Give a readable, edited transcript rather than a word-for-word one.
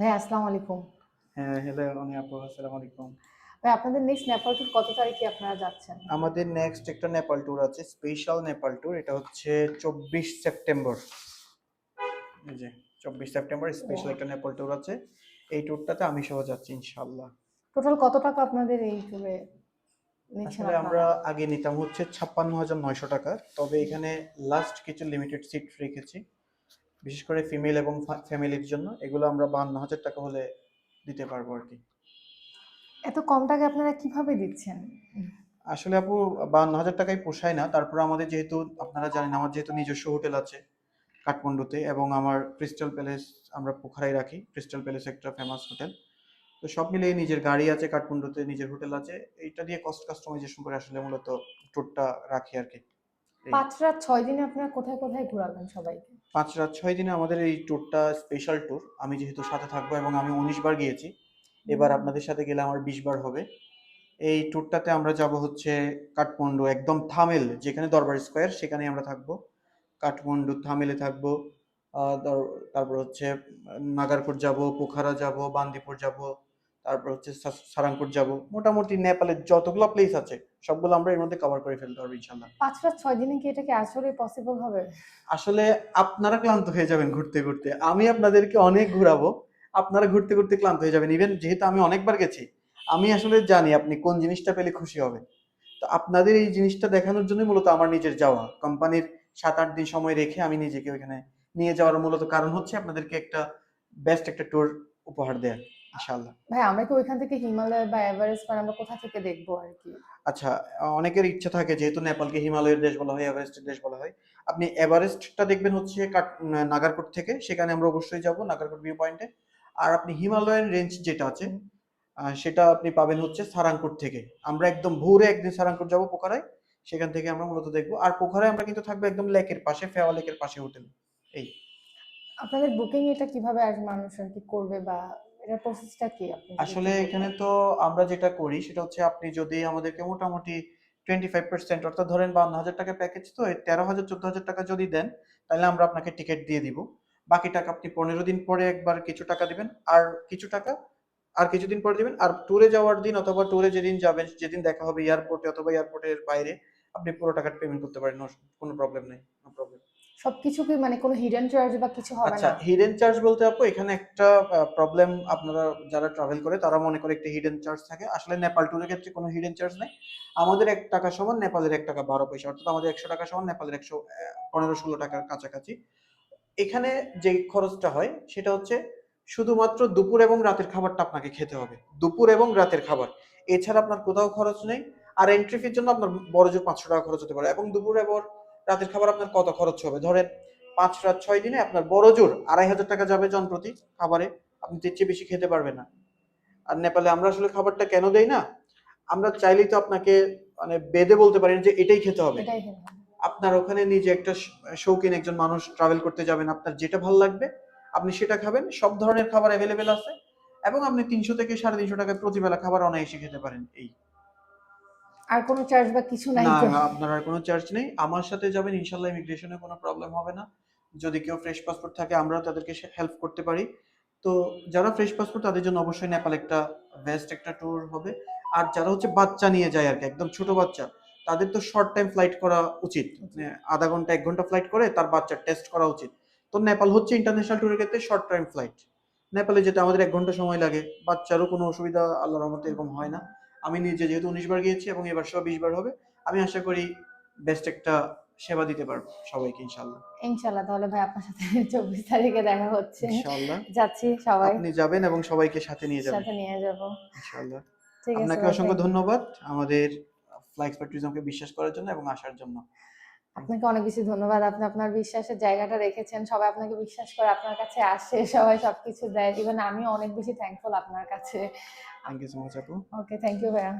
ভাই আসসালামু আলাইকুম। হ্যাঁ, হ্যালো অনি আপু আসসালামু আলাইকুম। ভাই আপনাদের নেক্সট নেপাল ট্যুর কত তারিখে আপনারা যাচ্ছেন? আমাদের নেক্সট একটা নেপাল ট্যুর আছে, স্পেশাল নেপাল ট্যুর। এটা হচ্ছে 24 সেপ্টেম্বর। এই যে 24 সেপ্টেম্বর স্পেশাল ও একটা নেপাল ট্যুর আছে। এই ট্যুরটাতে আমি সহ যাচ্ছি ইনশাআল্লাহ। টোটাল কত টাকা আপনাদের এই ট্যুরে নিচ্ছেন আসলে আমরা আপনারা? আগে নিতাম হচ্ছে ৫৬,৯০০ টাকা। তবে এখানে লাস্ট কিছু লিমিটেড সিট রেখেছি। বিশেষ করে ফিমেল এবং ফ্যামিলির জন্য। এগুলো আমরা ৫২,০০০ টাকা হলে দিতে পারবো আরকি। এত কম টাকায় আপনারা কিভাবে দিচ্ছেন? আসলে আপু ৫২,০০০ টাকায় পোষায় না। তারপরে আমাদের যেহেতু আপনারা জানেন আমার যেহেতু নিজস্ব হোটেল আছে কাঠমান্ডুতে এবং আমার ক্রিস্টাল প্যালেস আমরা পোখারায় রাখি। ক্রিস্টাল প্যালেস একটা ফেমাস হোটেল। তো সব মিলিয়ে নিজের গাড়ি আছে কাঠমান্ডুতে, নিজের হোটেল আছে। এইটা দিয়ে কস্ট কাস্টমাইজেশন করে আসলে মূলত ট্যুরটা রাখি আরকি। এই ৫ রাত ৬ দিনে আপনারা কোথায়, কোথায় ঘুরাবেন সবাইকে? ৫ রাত ৬ দিনে আমাদের এই ট্যুরটা স্পেশাল ট্যুর। আমি যেহেতু সাথে থাকবো এবং আমি ১৯ বার গিয়েছি। এবার আপনাদের সাথে গেলে আমার ২০ বার হবে। এই ট্যুরটাতে আমরা যাব হচ্ছে কাঠমান্ডু একদম থামেল যেখানে দরবার স্কয়ার সেখানেই আমরা থাকবো। কাঠমান্ডু থামেলে থাকবো। তারপর হচ্ছে নাগারকোট যাব, পোখারা যাব, বান্দিপুর যাব, তারপর হচ্ছে সারাংপুর যাব। মোটামুটি নেপালের যতগুলো প্লেস আছে সবগুলো আমরা এর মধ্যে কভার করে ফেলতে পারবো ইনশাল্লাহ। ৫ রাত ৬ দিনে কি এটা কি আসলেই পসিবল হবে? আসলে আপনারা ক্লান্ত হয়ে যাবেন ঘুরতে ঘুরতে, আমি আপনাদেরকে অনেক ঘুরাবো। আপনারা ঘুরতে ঘুরতে ক্লান্ত হয়ে যাবেন। ইভেন যেহেতু আমি অনেকবার গেছি, আমি আসলে জানি আপনি কোন জিনিসটা পেলে খুশি হবেন। তো আপনাদের এই জিনিসটা দেখানোর জন্যই মূলত আমার নিজের যাওয়া। কোম্পানির ৭-৮ দিন সময় রেখে আমি নিজেকে ওইখানে নিয়ে যাওয়ার মূলত কারণ হচ্ছে আপনাদেরকে একটা বেস্ট একটা ট্যুর উপহার দেয়া ইনশাআল্লাহ। ভাই আমরা কি ওইখান থেকে হিমালয় বা এভারেস্ট মানে আমরা কোথা থেকে দেখবো আরকি? আচ্ছা, অনেকের ইচ্ছা থাকে যেহেতু নেপালকে হিমালয়ের দেশ বলা হয়, এভারেস্টের দেশ বলা হয়। আপনি এভারেস্টটা দেখবেন হচ্ছে নাগারকোট থেকে। সেখানে আমরা অবশ্যই যাবো নাগারকোট ভিউ পয়েন্টে। আর আপনি হিমালয়ান রেঞ্জ যেটা আছে হুম। সেটা আপনি পাবেন হচ্ছে সারাংকোট থেকে। আমরা একদম ভোরে একদিন সারাংকোট যাবো পোখারায়। সেখান থেকে আমরা মূলত দেখবো। আর পোখারায় আমরা কিন্তু থাকবো একদম লেকের পাশে, ফেওয়া লেকের পাশে হোটেল। এই। আপনাদের বুকিং এটা কিভাবে মানুষ আরকি করবে বা এটার প্রসেসটা কি আপনি যদি একটু আসলে এখানে বলতেন? তো আমরা যেটা করি সেটা হচ্ছে আপনি যদি আমাদেরকে মোটামুটি 25% অর্থাৎ ধরেন ৫২,০০০ টাকা প্যাকেজ তো ১৩,০০০-১৪,০০০ টাকা যদি দেন তাহলে আমরা আপনাকে টিকিট দিয়ে দিব। বাকি টাকা আপনি ১৫ দিন পরে একবার কিছু টাকা দিবেন। আর কিছু টাকা আর কিছুদিন পরে দিবেন। আর ট্যুরে যাওয়ার দিন অথবা ট্যুরে যেদিন যাবেন যেদিন দেখা হবে এয়ারপোর্টে অথবা এয়ারপোর্টের বাইরে আপনি পুরো টাকাটা পেমেন্ট করতে পারেন। কোনো প্রবলেম নেই। No problem. সবকিছু কি মানে কোনো হিডেন চার্জ বা কিছু হবে আচ্ছা, না? হিডেন চার্জ বলতে আপু এখানে একটা প্রবলেম আপনারা যারা ট্রাভেল করে তারা মনে করে একটা হিডেন চার্জ থাকে। আসলে নেপাল ট্যুরের ক্ষেত্রে কোনো হিডেন চার্জ নাই। আমাদের ৳১ সমান নেপালের ৳১.১২ অর্থাৎ আমাদের ৳১০০ সমান নেপালের ১৫-১৬ টাকার কাছাকাছি। এখানে যে খরচটা হয় সেটা হচ্ছে শুধুমাত্র দুপুর এবং রাতের খাবারটা আপনাকে খেতে হবে। দুপুর এবং রাতের খাবার। এছাড়া আপনার কোথাও খরচ নেই। আর এন্ট্রি ফির জন্য আপনার বড়জোর ৳৫০০ খরচ হতে পারে এবং দুপুর এবং রাতের খাবার আপনার কত খরচ হবে? ধরেন ৫ রাত ৬ দিনে আপনার বড়জোর ৳২৫০০ যাবে জনপ্রতি খাবারে। আপনি এর চেয়ে বেশি খেতে পারবেন না। আর নেপালে আমরা আসলে খাবারটা কেন দেই না? আমরা চাইলেই তো আপনাকে মানে বেঁধে বলতে পারি না যে এটাই খেতে হবে। এটাই খেতে হবে। আপনার ওখানে নিজে একটা শৌখিন একজন মানুষ ট্রাভেল করতে যাবেন। আপনার যেটা ভাল লাগবে আপনি সেটা খাবেন। সব ধরনের খাবার এভেইলেবল আছে এবং আপনি ৩০০ থেকে ৳৩৫০ প্রতিবেলা খাবার অনায়াসে খেতে পারেন। এই। আর কোনো চার্জ বা কিছু নাই না, তো? আপনার আর কোনো চার্জ নেই। আমার সাথে যাবেন ইনশাআল্লাহ ইমিগ্রেশনে কোনো প্রবলেম হবে না। যদি কেউ ফ্রেশ পাসপোর্ট থাকে আমরাও তাদেরকে হেল্প করতে পারি। তো যারা ফ্রেশ পাসপোর্ট তাদের জন্য অবশ্যই নেপাল একটা বেস্ট একটা ট্যুর হবে। আর যারা হচ্ছে বাচ্চা নিয়ে যায় আরকি একদম ছোট বাচ্চা, তাদের তো শর্ট টাইম ফ্লাইট করা উচিত। মানে ০.৫ ঘন্টা ১ ঘন্টা ফ্লাইট করে তার বাচ্চার টেস্ট করা উচিত। তো নেপাল হচ্ছে ইন্টারন্যাশনাল ট্যুরের ক্ষেত্রে শর্ট টাইম ফ্লাইট। নেপালে যেতে আমাদের ১ ঘন্টা সময় লাগে। বাচ্চারও কোনো অসুবিধা আল্লাহর রহমতে এরকম হয় না। আমি নিজে যেহেতু ১৯ বার গিয়েছি এবং এবার সহ ২০ বার হবে। আমি আশা করি বেস্ট একটা সেবা দিতে পারবো সবাইকে ইনশাআল্লাহ। ইনশাআল্লাহ তাহলে ভাই আপনার সাথে ২৪ তারিখে দেখা হচ্ছে। ইনশাআল্লাহ। যাচ্ছি সবাই। আপনি যাবেন এবং সবাইকে সাথে নিয়ে যাবেন। সাথে নিয়ে যাব। ইনশাআল্লাহ। ঠিক আছে আপনাকে ভাই, অসংখ্য থ্যাংক ইউ। ধন্যবাদ আমাদের ফ্লাই এক্সপার্ট ট্যুরিজমকে বিশ্বাস করার জন্য এবং আসার জন্য। থ্যাংক আপনাকে অনেক বেশি ধন্যবাদ। আপনি আপনার বিশ্বাসের জায়গাটা রেখেছেন। সবাই আপনাকে বিশ্বাস করে আপনার কাছে আসে। সবাই সবকিছু দেয়। ইভেন আমিও অনেক বেশি থ্যাঙ্কফুল আপনার কাছে। ইউ সো মাচ আপু। ওকে, থ্যাংক ইউ ভাইয়া।